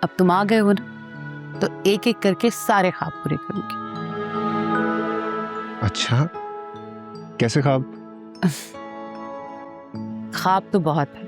अब तुम आ गए हो ना, तो एक एक करके सारे ख्वाब पूरे करूंगी। अच्छा, कैसे ख्वाब? ख्वाब तो बहुत है,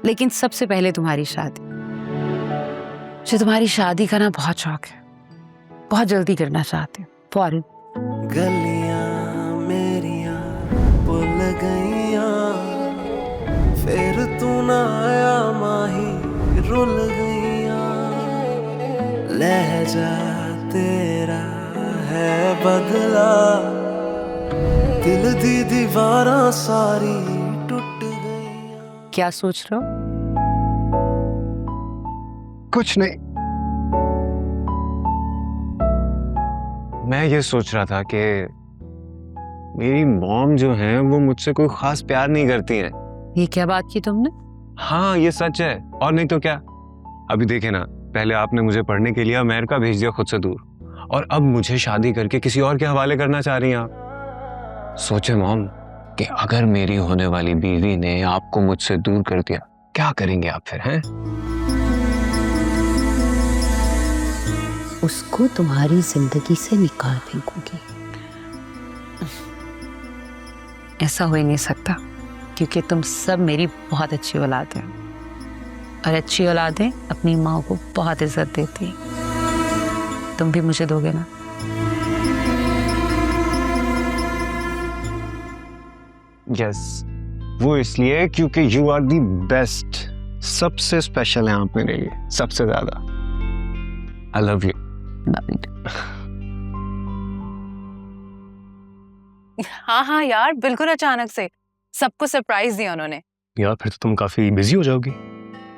लेकिन सबसे पहले तुम्हारी शादी। मुझे तुम्हारी शादी का ना बहुत शौक है, बहुत जल्दी करना चाहते हैं, फौरन। गलियां मेरियां भुल गईयां, फिर तू ना आया माही रुल गईयां, लहजा तेरा है बदला, दिल दी दीवारां सारी टूट गईयां। क्या सोच रहे हो? कुछ नहीं। मैं ये सोच रहा था कि मेरी मॉम जो है वो मुझसे कोई खास प्यार नहीं करती हैं। ये क्या बात की तुमने? हाँ, ये सच है, और नहीं तो क्या। अभी देखे ना, पहले आपने मुझे पढ़ने के लिए अमेरिका भेज दिया खुद से दूर, और अब मुझे शादी करके किसी और के हवाले करना चाह रही हैं आप। सोचे मॉम कि अगर मेरी होने वाली बीवी ने आपको मुझसे दूर कर दिया, क्या करेंगे आप फिर, हैं? उसको तुम्हारी जिंदगी से निकाल फेंकूंगी। ऐसा हो ही नहीं सकता, क्योंकि तुम सब मेरी बहुत अच्छी औलाद हैं, और अच्छी औलादें अपनी माँ को बहुत इज्जत देती हैं। तुम भी मुझे दोगे ना? यस, वो इसलिए क्योंकि यू आर दी बेस्ट, सबसे स्पेशल है आप मेरे लिए, सबसे ज्यादा। I love you. हाँ हाँ यार, बिल्कुल अचानक से सबको सरप्राइज दिया उन्होंने। यार फिर तो तुम काफी बिजी हो जाओगी।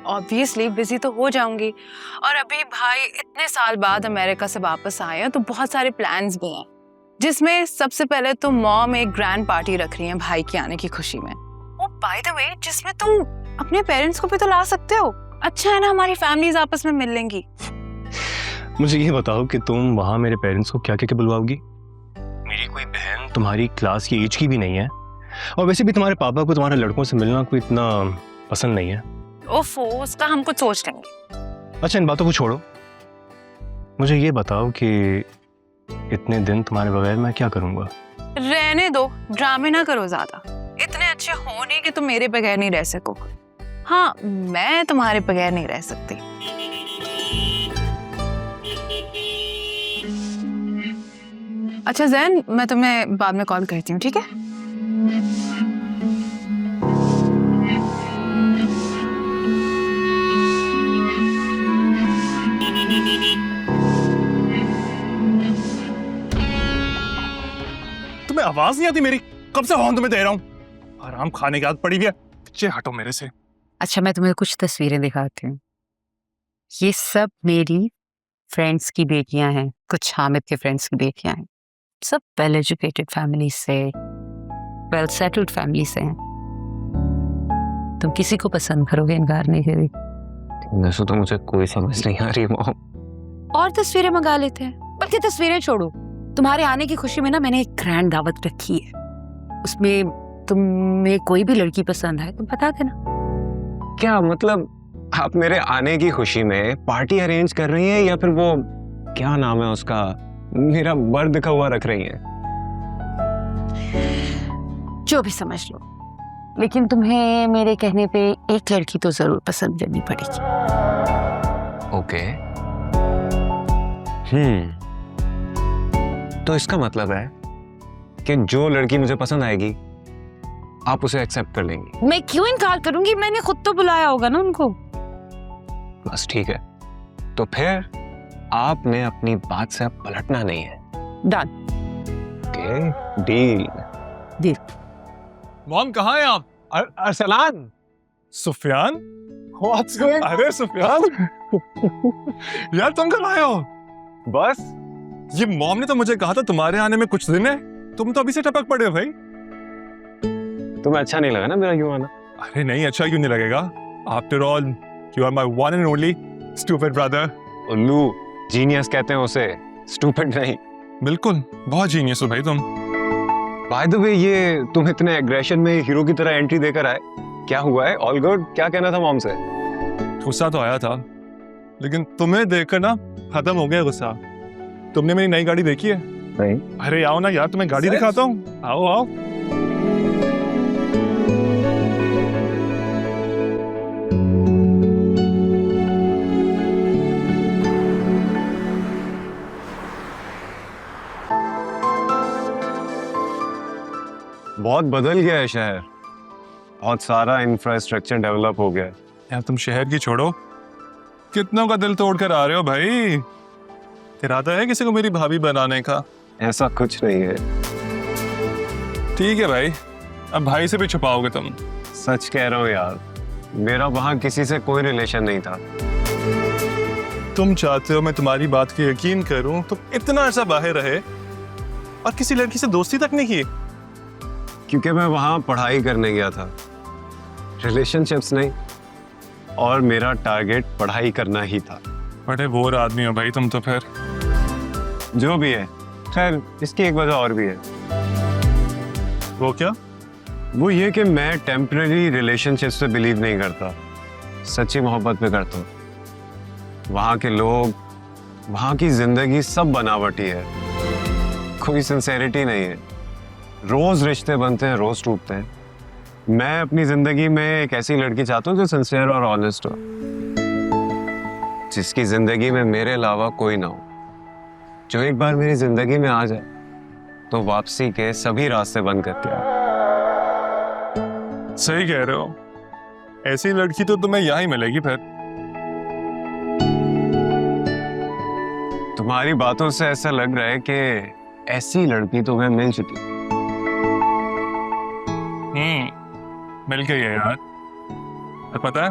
ऑब्वियसली बिजी तो हो जाऊंगी, और अभी भाई इतने साल बाद अमेरिका से वापस आए हैं, तो बहुत सारे प्लान्स भी हैं, जिसमें सबसे पहले तो मॉम एक ग्रैंड पार्टी रख रही है भाई के आने की खुशी में। ओ बाय द वे, जिसमें तुम अपने पेरेंट्स को भी तो ला सकते हो। अच्छा है ना, हमारी फैमिलीज आपस में मिल लेंगी। मुझे ये बताओ कि तुम वहाँ मेरे पेरेंट्स को क्या क्या बुलवाओगी? मेरी कोई बहन तुम्हारी क्लास की एज की भी नहीं है, और वैसे भी तुम्हारे पापा को तुम्हारे लड़कों से मिलना कोई इतना पसंद नहीं है। ओफो, उसका हम कुछ सोच लेंगे। अच्छा, इन बातों को छोड़ो, मुझे ये बताओ कि इतने दिन तुम्हारे बगैर मैं क्या करूँगा? रहने दो, ड्रामे ना करो ज्यादा। इतने अच्छे हो नहीं कि तुम मेरे बगैर नहीं रह सको। हाँ, मैं तुम्हारे बगैर नहीं रह सकती। अच्छा जैन, मैं तुम्हें बाद में कॉल करती हूँ, ठीक है? तुम्हें आवाज नहीं आती मेरी? कब से हॉर्न तुम्हें दे रहा हूँ? आराम खाने की आदत पड़ी हुई है, पीछे हटो मेरे से। अच्छा, मैं तुम्हें कुछ तस्वीरें दिखाती हूँ। ये सब मेरी फ्रेंड्स की बेटियां हैं, कुछ हामिद के फ्रेंड्स की बेटियां हैं, सब वेल एजुकेटेड फैमिली से, वेल सेटल्ड फैमिली से हैं। तुम किसी को पसंद करोगे इनकार नहीं करेगी। वैसे तो मुझे कोई समझ नहीं आ रही मॉम। और तस्वीरें मंगा लेते हैं। बल्कि तस्वीरें छोड़ो, तुम्हारे आने की खुशी में ना मैंने एक ग्रैंड दावत रखी है, उसमें तुम्हें कोई भी लड़की पसंद है तुम बता देना। क्या मतलब, आप मेरे आने की खुशी में पार्टी अरेंज कर रही हैं, या फिर वो क्या नाम है उसका, मेरा बर दिखा हुआ रख रही हैं? जो भी समझ लो, लेकिन तुम्हें मेरे कहने पे एक लड़की तो जरूर पसंद करनी पड़ेगी। ओके। तो इसका मतलब है कि जो लड़की मुझे पसंद आएगी आप उसे एक्सेप्ट कर लेंगी? मैं क्यों इनकार करूंगी, मैंने खुद तो बुलाया होगा ना उनको। बस ठीक है, तो फिर आपने अपनी बात से अब पलटना नहीं है। Done. Okay, deal. Deal. Mom कहाँ है आप? Arsalan. Sufiyan? What's going on? अरे सुफियान यार तुम कब आए हो? बस ये मॉम ने तो मुझे कहा था तुम्हारे आने में कुछ दिन है, तुम तो अभी से टपक पड़े हो भाई। तुम्हें अच्छा नहीं लगा ना मेरा यूं आना? अरे नहीं, अच्छा क्यों नहीं लगेगा? After all you are my one and only stupid brother. उल्लू, जीनियस कहते हैं उसे, स्टूपिड नहीं। बिल्कुल, बहुत जीनियस हो भाई तुम। बाय द वे, ये तुम इतने एग्रेशन में हीरो की तरह एंट्री देकर आए, क्या हुआ है? All good? क्या कहना था मॉम से? गुस्सा तो आया था, लेकिन तुम्हें देखकर ना खत्म हो गया गुस्सा। तुमने मेरी नई गाड़ी देखी है? नहीं। अरे आओ ना यार, तुम्हें गाड़ी दिखाता हूँ, आओ आओ। बहुत बदल गया है शहर, बहुत सारा इंफ्रास्ट्रक्चर डेवलप हो गया है। यार तुम शहर की छोड़ो, कितनों का दिल तोड़ कर आ रहे हो भाई। इरादा है किसी को मेरी भाभी बनाने का? ऐसा कुछ नहीं है। ठीक है भाई, अब भाई से भी छुपाओगे तुम? सच कह रहा हूँ यार, मेरा वहां किसी से कोई रिलेशन नहीं था। तुम चाहते हो मैं तुम्हारी बात की यकीन करूं? तुम इतना अर्सा बाहर रहे और किसी लड़की से दोस्ती तक नहीं की? क्योंकि मैं वहां पढ़ाई करने गया था, रिलेशनशिप्स नहीं, और मेरा टारगेट पढ़ाई करना ही था। बड़े बोर आदमी हो भाई तुम तो फिर। जो भी है, खैर इसकी एक वजह और भी है। वो क्या? वो ये कि मैं टेम्पररी रिलेशनशिप्स पे बिलीव नहीं करता, सच्ची मोहब्बत पे करता हूँ। वहाँ के लोग, वहाँ की जिंदगी सब बनावटी है, कोई सिंसेरिटी नहीं है। रोज रिश्ते बनते हैं, रोज टूटते हैं। मैं अपनी जिंदगी में एक ऐसी लड़की चाहता हूँ जो सिंसियर और ऑनेस्ट हो, जिसकी जिंदगी में मेरे अलावा कोई ना हो, जो एक बार मेरी जिंदगी में आ जाए तो वापसी के सभी रास्ते बंद करके आए। सही कह रहे हो, ऐसी लड़की तो तुम्हें यहाँ ही मिलेगी फिर। तुम्हारी बातों से ऐसा लग रहा है कि ऐसी लड़की तुम्हें मिल चुकी। मिल गई है यार, और पता है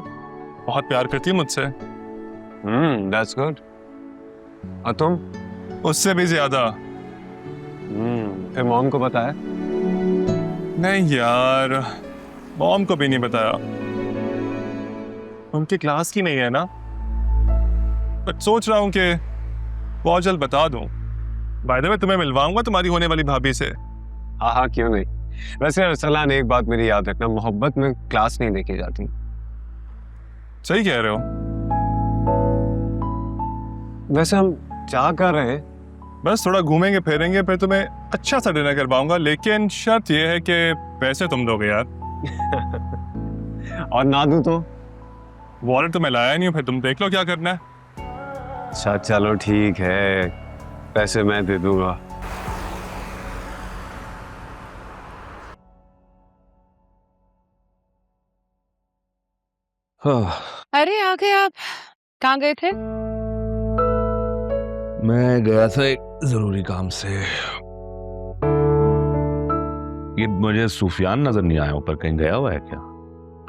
बहुत प्यार करती है मुझसे। That's good. और तुम? उससे भी ज्यादा। फिर मॉम को बताया? नहीं यार, मॉम को भी नहीं बताया, उनकी क्लास की नहीं है ना। बट सोच रहा हूँ कि बहुत जल्द बता दूं। बाय द वे तुम्हें मिलवाऊंगा तुम्हारी होने वाली भाभी से। हाँ हाँ, क्यों नहीं। वैसे अरसलान, एक बात मेरी याद रखना, मोहब्बत में क्लास नहीं देखी जाती। सही कह रहे हो। वैसे हम क्या कर रहे हैं? बस थोड़ा घूमेंगे फिरेंगे, फिर तुम्हें अच्छा सा डिनर करवाऊंगा, लेकिन शर्त यह है कि पैसे तुम दोगे यार। और ना दूं तो? वॉलेट तो मैं लाया नहीं हूँ, फिर तुम देख लो क्या करना है। अच्छा चलो ठीक है, पैसे मैं दे दूंगा। अरे आ गए आप। कहाँ गए थे? मैं गया था एक जरूरी काम से। ये मुझे सुफियान नजर नहीं आया, ऊपर कहीं गया हुआ है क्या?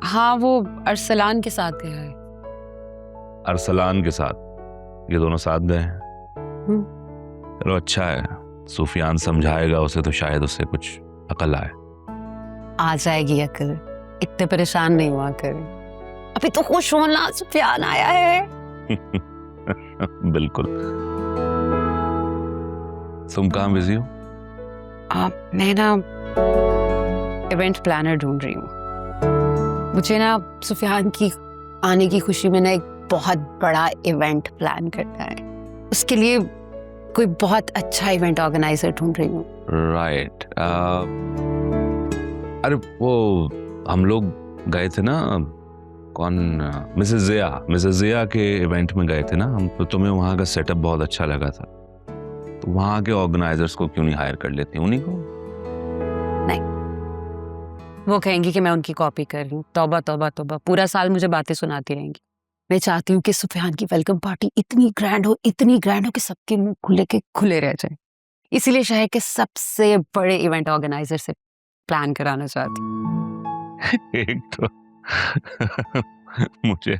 हाँ, वो अरसलान के साथ गया है। अरसलान के साथ? ये दोनों साथ गए हैं? चलो अच्छा है, सुफियान समझाएगा उसे तो शायद उससे कुछ अकल आए। आ जाएगी अकल, इतने परेशान नहीं हुआ कर। अभी तो खुश होना, सुफियान आया है। बिल्कुल। तुम कहाँ बिजी हो? मैं ना इवेंट प्लानर ढूंढ रही हूँ। मुझे ना सुफियान की आने की खुशी में ना एक बहुत बड़ा इवेंट प्लान करना है। उसके लिए कोई बहुत अच्छा इवेंट ऑर्गेनाइजर ढूंढ रही हूँ। राइट। अरे वो हम लोग गए थे ना, कौन, मिसेस जिया के इवेंट में गए थे ना हम, तो तुम्हें वहाँ का सेटअप बहुत अच्छा लगा था, तो वहाँ के ऑर्गेनाइजर्स को क्यों नहीं हायर कर लेती, उन्हीं को? नहीं, वो कहेंगी कि मैं उनकी कॉपी कर रही हूँ। तौबा तौबा तौबा, पूरा साल मुझे बातें सुनाती रहेंगी। मैं चाहती हूँ कि सुफियान की वेलकम पार्टी इतनी ग्रैंड हो कि सबके मुंह खुले के खुले रह जाए। इसीलिए शहर के सबसे बड़े इवेंट ऑर्गेनाइजर से प्लान कराना चाहती हूँ। एक तो मुझे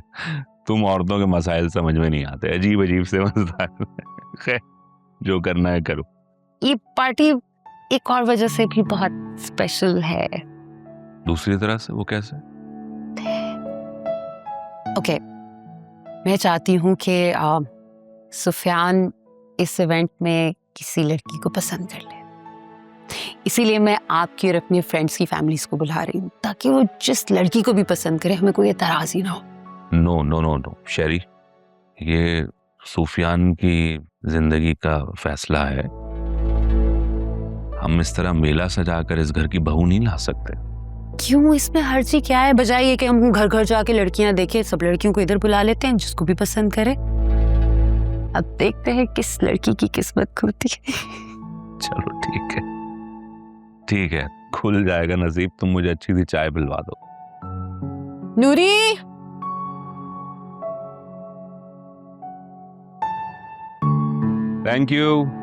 तुम औरतों के मसाइल समझ में नहीं आते, अजीब अजीब से मसाइल। खैर, जो करना है करो। ये पार्टी एक और वजह से भी बहुत स्पेशल है। दूसरी तरह से? वो कैसे? ओके, मैं चाहती हूँ कि सुफियान इस इवेंट में किसी लड़की को पसंद कर ले। इसीलिए मैं आपकी और अपने फ्रेंड्स की फैमिलीज को बुला रही हूँ, ताकि वो जिस लड़की को भी पसंद करे हमें कोई एतराज ही ना हो। नो नो नो नो शेरी, ये सूफियान की जिंदगी का फैसला है। हम इस तरह मेला सजाकर इस घर की बहू नहीं ला सकते। क्यों, इसमें हर्जी क्या है? बजाय ये कि हम घर घर जाके लड़कियां देखें, सब लड़कियों को इधर बुला लेते हैं जिसको भी पसंद करे। अब देखते हैं किस लड़की की किस्मत खुलती है। चलो ठीक है, खुल जाएगा नसीब। तुम मुझे अच्छी सी चाय पिलवा दो। नूरी, थैंक यू।